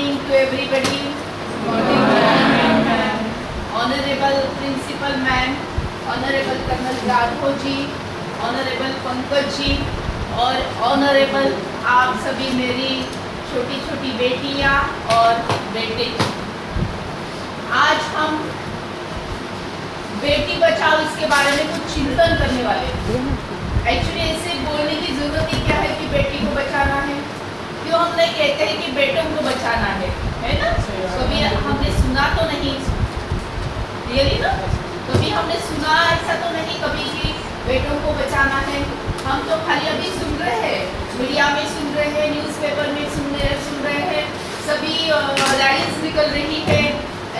morning to everybody. Morning, ma'am. Honorable Principal Ma'am, Honorable Colonel Raghav ji, Honorable Pankaj ji और Honorable आप सभी मेरी छोटी छोटी बेटियां और बेटे। आज हम बेटी बचाओ इसके बारे में कुछ चिंतन करने वाले हैं। एक्चुअली ऐसे बोलने की जरूरत ही क्या है कि बेटी को बचाना है, क्यों हम नहीं कहते हैं कि बेटों को बचाना है ना? कभी हमने सुना तो नहीं, रियली ना? कभी हमने सुना ऐसा तो नहीं कभी कि बेटों को बचाना है। हम तो खाली अभी सुन रहे हैं, मीडिया में सुन रहे हैं, न्यूज़पेपर में सुन रहे हैं, सभी लाइन्स निकल रही है,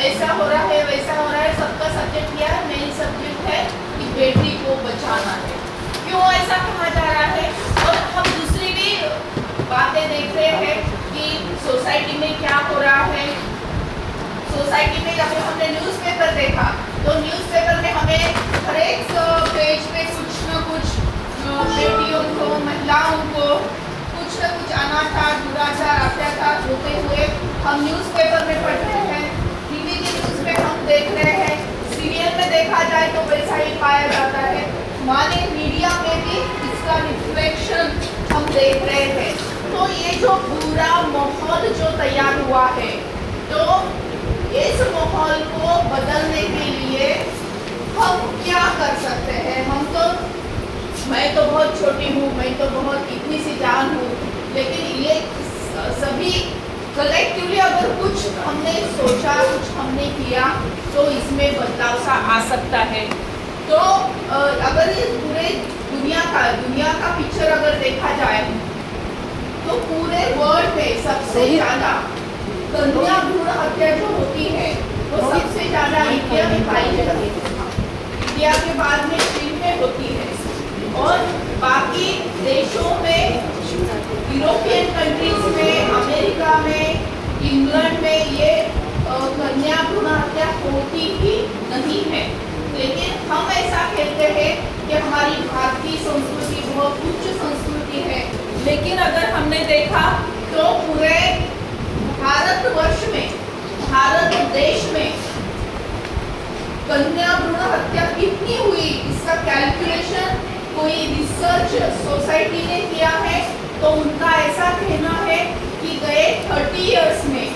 ऐसा हो रहा है वैसा हो रहा है। सबका सब्जेक्ट क्या है? मेन सब्जेक्ट है कि बेटी को बचाना है। क्यों ऐसा कहा जा रहा है? और हम दूसरी भी बातें देख रहे हैं कि सोसाइटी में क्या हो रहा है। सोसाइटी में जब हमने न्यूज़पेपर देखा तो न्यूज़पेपर में हमें हर एक पेज पे कुछ न कुछ बेटियों को, महिलाओं को कुछ न कुछ अनाचार, दुराचार, अत्याचार होते हुए हम न्यूज़पेपर में पढ़ रहे हैं, टीवी की न्यूज़ में हम देख रहे हैं, सीरियल में देखा जाए तो वैसा ही पाया जाता है। माने मीडिया में भी इसका रिफ्लेक्शन हम देख रहे हैं। तो ये जो पूरा माहौल जो तैयार हुआ है, तो इस माहौल को बदलने के लिए हम क्या कर सकते हैं? मैं तो बहुत छोटी हूँ, मैं तो बहुत इतनी सी जान हूँ, लेकिन ये सभी कलेक्टिवली अगर कुछ हमने सोचा, कुछ हमने किया तो इसमें बदलाव सा आ सकता है। तो अगर ये पूरे दुनिया का पिक्चर अगर देखा जाए तो पूरे वर्ल्ड में सबसे ज़्यादा कन्या भ्रूण हत्या जो होती है वो सबसे ज़्यादा इंडिया में पाई जाती है। इंडिया के बाद में चीन में होती है और बाकी देशों में, यूरोपियन कंट्रीज में, अमेरिका में, इंग्लैंड में ये कन्या भ्रूण हत्या होती ही नहीं है। लेकिन हम ऐसा कहते हैं कि हमारी भारतीय संस्कृति बहुत उच्च संस्कृति है, लेकिन अगर हमने देखा तो पूरे भारतवर्ष में, भारत देश में कन्या भ्रूण हत्या कितनी हुई इसका कैलकुलेशन कोई रिसर्च सोसाइटी ने किया है तो उनका ऐसा कहना है कि गए 30 इयर्स में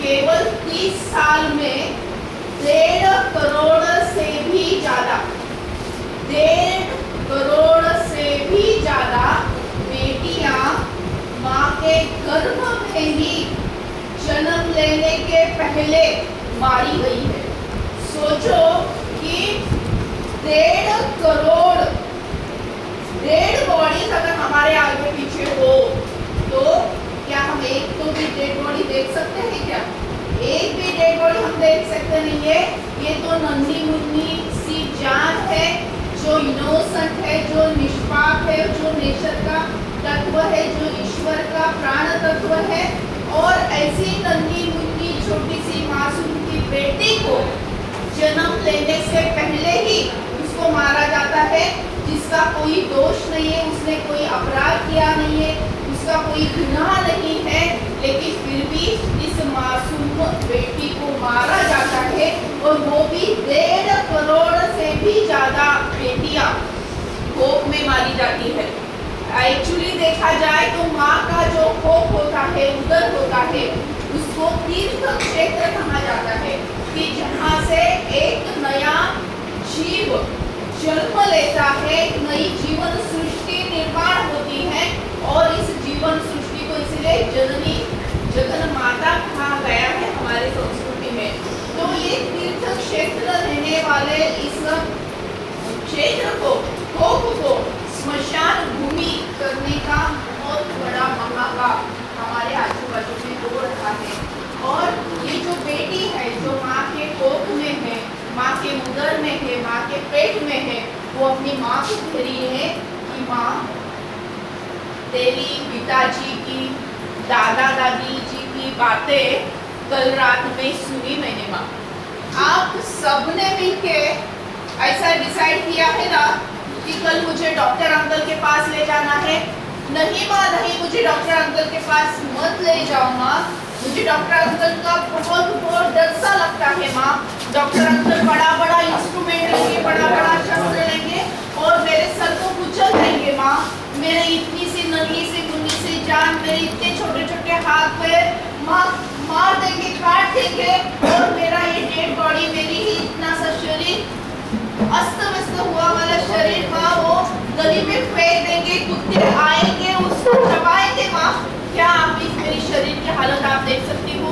केवल 30 साल में 1.5 करोड़ से भी ज्यादा, 1.5 करोड़ से भी ज्यादा बेटियां माँ के गर्भ में ही जन्म लेने के पहले मारी गई है। सोचो कि 1.5 करोड़ डेड बॉडीज अगर हमारे आगे पीछे हो तो क्या हम एक तो भी डेड बॉडी देख सकते हैं? क्या एक भी डेड बॉडी हम देख सकते नहीं है? ये तो नन्ही मुन्नी सी जान है जो इनोसेंट है, जो निष्पाप है, जो नेचर का तत्व है, जो ईश्वर का प्राण तत्व है। और ऐसी नन्ही मुन्नी छोटी सी मासूम की बेटी को जन्म लेने से पहले ही उसको मारा जाता है, जिसका कोई दोष नहीं है, उसने कोई अपराध किया नहीं है, उसका कोई गुनाह नहीं है, लेकिन फिर भी इस मासूम बेटी को मारा जाता है। और वो भी 1.5 करोड़ से भी ज्यादा बेटियां कोख में मारी जाती है। एक्चुअली देखा जाए तो माँ का जो कोख होता है, उदर होता है, उसको तीर्थ क्षेत्र कहा जाता है कि जहाँ से एक नया जीव जन्म लेता है, एक नई जीवन सृष्टि निर्माण होती है। और इस जीवन सृष्टि को इसलिए जननी जगन माता कहा गया है हमारे संस्कृति में। तो ये तीर्थ क्षेत्र रहने वाले इस क्षेत्र को, कोख को स्मशान भूमि करने का बहुत बड़ा महापाप हमारे आजू बाजू में हो रहा है। और ये जो बेटी है, जो माँ के कोख में है, माँ के उदर में है, माँ के पेट में है, वो अपनी माँ को कह रही है कि माँ, तेरी पिताजी की, दादा दादी जी की बातें कल रात में सुनी मैंने माँ। आप सबने मिलके ऐसा डिसाइड किया है ना कि कल मुझे डॉक्टर अंकल के पास ले जाना है। नहीं माँ नहीं, मुझे डॉक्टर अंकल के पास मत ले जाओ माँ, मुझे डॉक्टर अंकल का बहुत बहुत डर सा लगता है माँ। डॉक्टर अंकल बड़ा बड़ा इंस्ट्रूमेंट लेंगे, बड़ा बड़ा शस्त्र लेंगे और मेरे सर को कुचल देंगे माँ। मेरे इतनी सी नन्ही सी मुन्नी सी जान, मेरे इतने छोटे छोटे हाथ पैर मार देंगे, काट देंगे और मेरा ये डेड बॉडी, मेरी ही इतना सा शरीर अस्त व्यस्त हुआ वाला शरीर माँ वो गली में फेंक देंगे, कुत्ते आएंगे उसको चबाएंगे माँ। क्या आप इस मेरी शरीर की हालत आप देख सकती हो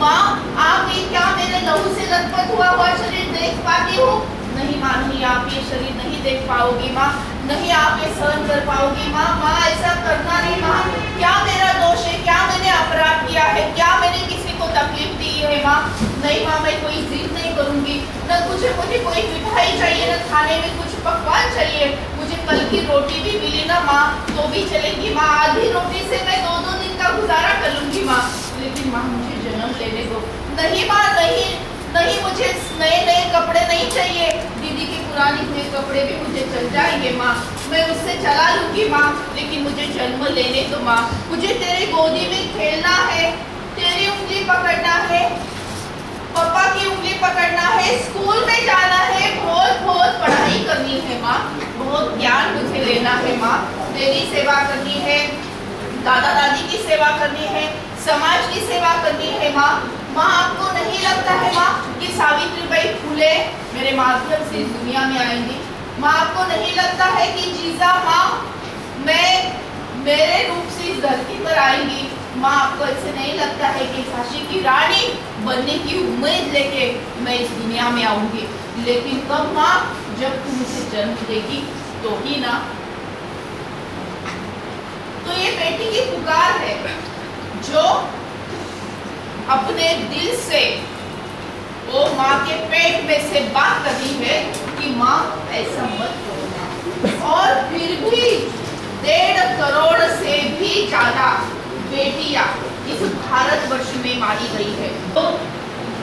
माँ? आप ये क्या मेरे लहू से लथपथ हुआ शरीर देख पाती हो? नहीं माँ, नहीं, आप ये शरीर नहीं देख पाओगी माँ, नहीं आप ये सहन कर पाओगी माँ। माँ ऐसा करना नहीं माँ। क्या मेरा दोष है? क्या मैंने अपराध किया है? क्या मैंने किसी को तकलीफ दी है माँ? नहीं माँ, मैं कोई जिद नहीं करूंगी। न मुझे कोई मिठाई चाहिए, न खाने में कुछ पकवान चाहिए। मुझे कल की रोटी भी मिली ना माँ तो भी चलेगी माँ। आधी रोटी से मैं 2-2 दिन का गुजारा कर लूंगी माँ, लेकिन माँ मुझे जन्म लेने दो। नहीं माँ, नहीं नहीं, मुझे नए नए कपड़े नहीं चाहिए। दीदी के पुराने हुए कपड़े भी मुझे चल जाएंगे माँ, मैं उससे चला लूंगी माँ, लेकिन मुझे जन्म लेने दो माँ। मुझे तेरे गोदी में खेलना है, तेरी उंगली पकड़ना है, पापा की उंगली पकड़ना है, स्कूल में जाना है, बहुत बहुत पढ़ाई करनी है माँ, बहुत ज्ञान मुझे लेना है माँ, तेरी सेवा करनी है, दादा दादी की सेवा करनी है, समाज की सेवा करनी है माँ। माँ आपको नहीं लगता है माँ कि सावित्रीबाई फुले मेरे माध्यम से इस दुनिया में आएंगी? माँ आपको नहीं लगता है कि जीजा माँ मेरे रूप से इस धरती पर आएंगी? माँ आपको ऐसे नहीं लगता है कि झांसी की रानी बनने की उम्मीद लेके मैं इस दुनिया में आऊंगी? लेकिन कब माँ? जब तुम मुझे जन्म देगी तो ही ना। तो ये बेटी की पुकार है जो अपने दिल से वो माँ के पेट में से बात करती है कि माँ ऐसा मत करो। और फिर भी 1.5 करोड़ से भी ज्यादा बेटियां इस भारतवर्ष में मारी गई है। तो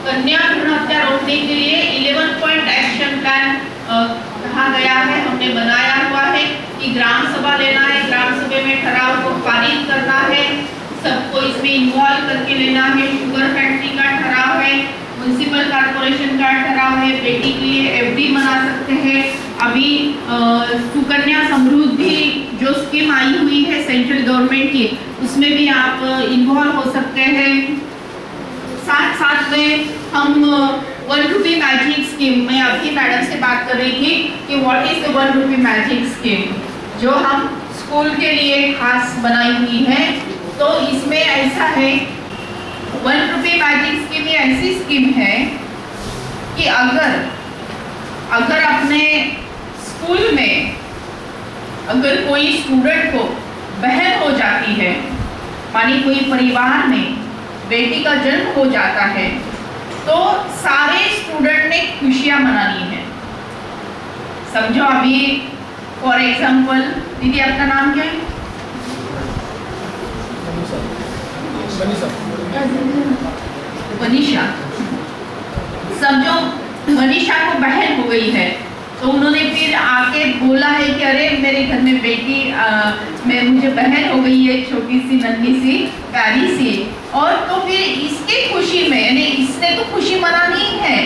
कन्या भ्रूण हत्या रोकने के लिए 11 पॉइंट एक्शन प्लान कहा गया है, हमने बनाया हुआ है कि ग्राम सभा लेना है, ग्राम सभा में ठराव को पारित करना है, सबको इसमें इन्वॉल्व करके लेना है। शुगर फैक्ट्री का ठराव है, म्युनिसिपल कॉर्पोरेशन का ठराव है, बेटी के लिए एफडी बना सकते हैं। अभी सुकन्या समृद्धि जो स्कीम आई हुई है सेंट्रल गवर्नमेंट की, उसमें भी आप इन्वॉल्व हो सकते हैं। साथ साथ में हम 1 रुपी मैजिक स्कीम, मैं अभी मैडम से बात कर रही थी कि what is the 1 rupee magic scheme, जो हम स्कूल के लिए खास बनाई हुई है। तो इसमें ऐसा है, 1 रुपी मैजिक स्कीम ये ऐसी स्कीम है कि अगर अपने स्कूल में अगर कोई स्टूडेंट को बहन हो जाती है, मानी कोई परिवार में बेटी का जन्म हो जाता है, तो सारे स्टूडेंट ने खुशियां मनानी है। समझो अभी फॉर एग्जाम्पल, दीदी आपका नाम क्या है? वनीशा। समझो वनीशा को बहन हो गई है, तो उन्होंने फिर आके बोला है कि अरे मेरे घर में बेटी मुझे बहन हो गई है, छोटी सी नन्ही सी प्यारी सी। और तो फिर इसके खुशी में, यानी इसने तो खुशी मनानी है,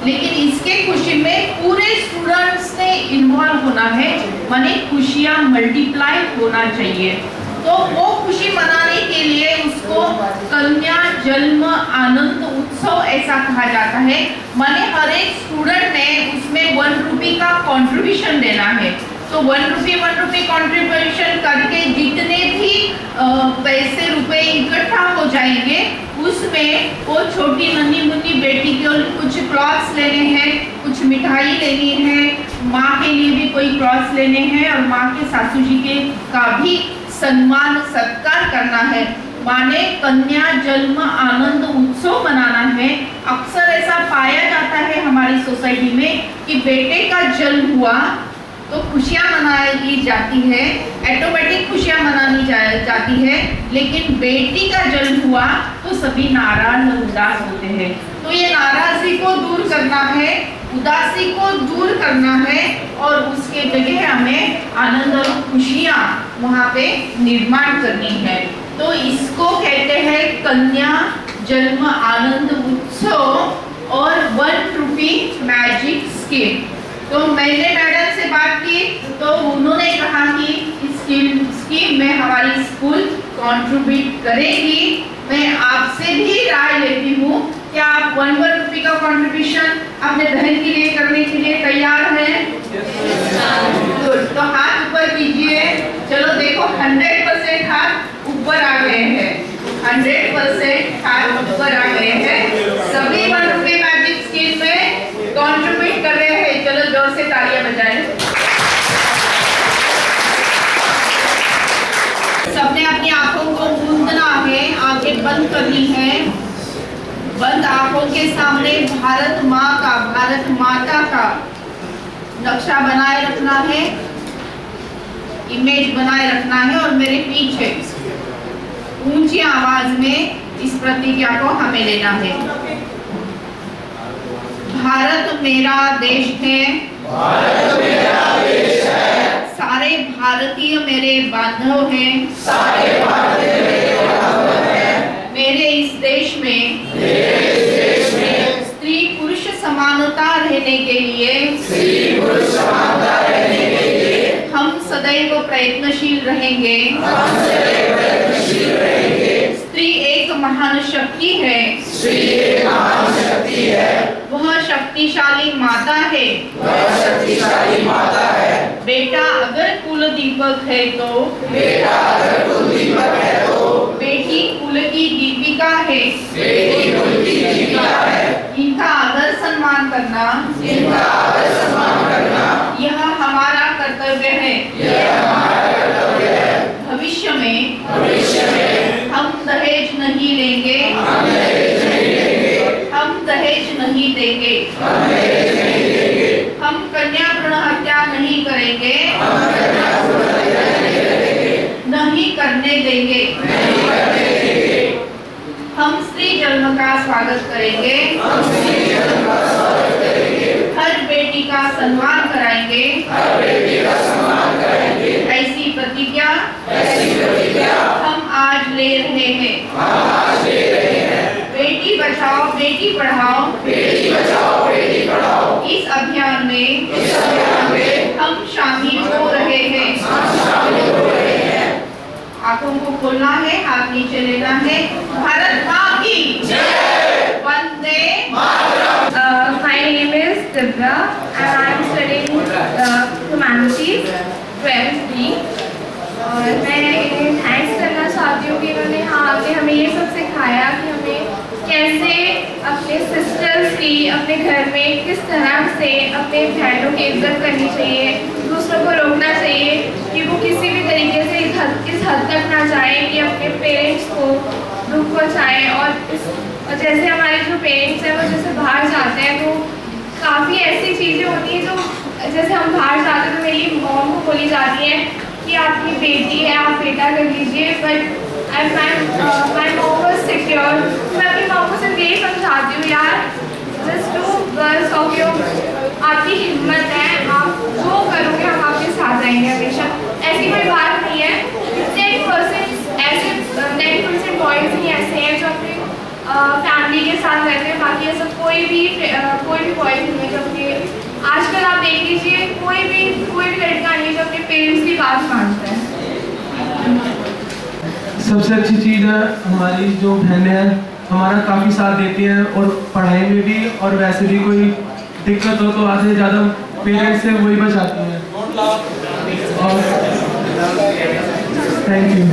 लेकिन इसके खुशी में पूरे स्टूडेंट्स ने इन्वॉल्व होना है, माने खुशियां मल्टीप्लाई होना चाहिए। तो वो खुशी मनाने के लिए उसको कन्या जन्म आनंद उत्सव ऐसा कहा जाता है। माने हर एक स्टूडेंट ने उसमें 1 रुपी का कंट्रीब्यूशन देना है। तो 1 रुपी कंट्रीब्यूशन करके जितने भी पैसे रुपए इकट्ठा हो जाएंगे, उसमें वो छोटी नन्ही मुन्नी बेटी को कुछ क्लॉथ्स लेने हैं, कुछ मिठाई लेनी है, माँ के लिए भी कोई क्लॉथ्स लेने हैं और माँ के सासू जी के का भी सम्मान सत्कार करना है। माने कन्या जन्म आनंद उत्सव मनाना है। अक्सर ऐसा पाया जाता है हमारी सोसाइटी में कि बेटे का जन्म हुआ तो खुशियां मनाई जाती है, ऑटोमेटिक खुशियां मनानी जाती है, लेकिन बेटी का जन्म हुआ तो सभी नाराज और उदास होते हैं। तो ये नाराजगी को दूर करना है, उदासी को दूर करना है और उसके जगह हमें आनंद और खुशियां वहाँ पे निर्माण करनी है। तो इसको कहते हैं कन्या जन्म आनंद उत्सव और 1 रुपी मैजिक स्कीम। तो मैंने मैडम से बात की तो उन्होंने कहा कि इस स्कीम में हमारी स्कूल कंट्रीब्यूट करेगी। मैं आपसे भी राय लेती हूँ, क्या आप 1 रुपये का कंट्रीब्यूशन अपने बहन के लिए करने के लिए तैयार हैं? तो हाथ ऊपर कीजिए। चलो देखो 100% हाथ ऊपर आ गए हैं, 100% हाथ ऊपर आ गए हैं। सभी 1 रुपये मैजिक स्कीम में कंट्रीब्यूट कर रहे हैं। चलो जोर से तालियां बजाएं। सबने अपनी आंखों को मूंदना है, आंखें बंद करनी है। बंद आंखों के सामने भारत माँ का, भारत माता का नक्शा बनाए रखना है, इमेज बनाए रखना है और मेरे पीछे ऊंची आवाज में इस प्रतिज्ञा को हमें लेना है। भारत मेरा देश है, भारत मेरा देश है। सारे भारतीय मेरे बांधव हैं, सारे भारतीय मेरे बांधव हैं। मेरे इस देश में स्त्री पुरुष समानता रहने के लिए, स्त्री पुरुष समानता रहने के लिए हम सदैव प्रयत्नशील रहेंगे, हम सदैव प्रयत्नशील रहेंगे। स्त्री एक महान शक्ति है, स्त्री एक महान शक्ति है। वह शक्तिशाली माता है, वह शक्तिशाली माता है। बेटा अगर कुल दीपक है तो, बेटा अगर कुल दीपक है तो बेटी कुल की दीपिका है, बेटी कुल की दीपिका है। इनका आदर सम्मान करना, इनका आदर सम्मान करना यह हमारा कर्तव्य है, यह हमारा कर्तव्य है। भविष्य में हम दहेज नहीं लेंगे, हम दहेज नहीं लेंगे, हम दहेज नहीं देंगे, हम दहेज नहीं देंगे। हम कन्या भ्रूण हत्या नहीं करेंगे, हम कन्या भ्रूण हत्या नहीं करेंगे, नहीं करने देंगे, नहीं करने देंगे। हम स्त्री जन्म का स्वागत करेंगे, हम स्त्री जन्म का स्वागत करेंगे। हर बेटी का सम्मान कराएंगे, हर बेटी का सम्मान कराएंगे। ऐसी प्रतिज्ञा हम आज ले रहे हैं, हम आज ले रहे हैं। बेटी बचाओ बेटी पढ़ाओ, बेटी बचाओ बेटी पढ़ाओ। इस अभियान में हम शामिल हो रहे हैं, हम शामिल हो रहे हैं। आंखों को खोलना है, हाथ नीचे लेना है। भारत माँ की जय। Vande Mataram. My name is Divya and I am studying humanities 12th B। और मैं इन्हें थैंक्स करना चाहती हूँ कि इन्होंने यहाँ आके हमें ये सब सिखाया कि हमें कैसे अपने सिस्टर्स की अपने घर में किस तरह से अपने बहनों की इज्जत करनी चाहिए, दूसरों को रोकना चाहिए कि वो किसी भी तरीके से इस हद तक ना जाए कि अपने पेरेंट्स को दुख पहुँचाएँ। और जैसे हमारे जो पेरेंट्स हैं वो जैसे बाहर जाते हैं तो काफ़ी ऐसी चीज़ें होती हैं जो जैसे हम बाहर जाते हैं तो मेरी मॉम को बोली जाती है कि आपकी बेटी है आप बेटा कर लीजिए, but my mom was secure. मैं अपनी मॉम को सिर्फ यही समझाती हूँ, यार just do girls of your, आपकी हिम्मत है, आप जो करोगे हम आपके साथ रहेंगे हमेशा। ऐसी कोई बात नहीं है। 10% ऐसे 10% बॉयज़ ही ऐसे हैं जो अपने फैमिली के साथ रहते हैं, बाकी ऐसा कोई भी बॉयज़ नहीं है जो अपने, आजकल आप देख लीजिए कोई भी लड़का नहीं है जो अपने पेरेंट्स की बात मानता है। सबसे अच्छी चीज़ है हमारी जो बहनें हैं हमारा काफ़ी साथ देती हैं, और पढ़ाई में भी और वैसे भी कोई दिक्कत हो तो आधे से ज़्यादा पेरेंट्स से वही बचाती हैं। और थैंक यू।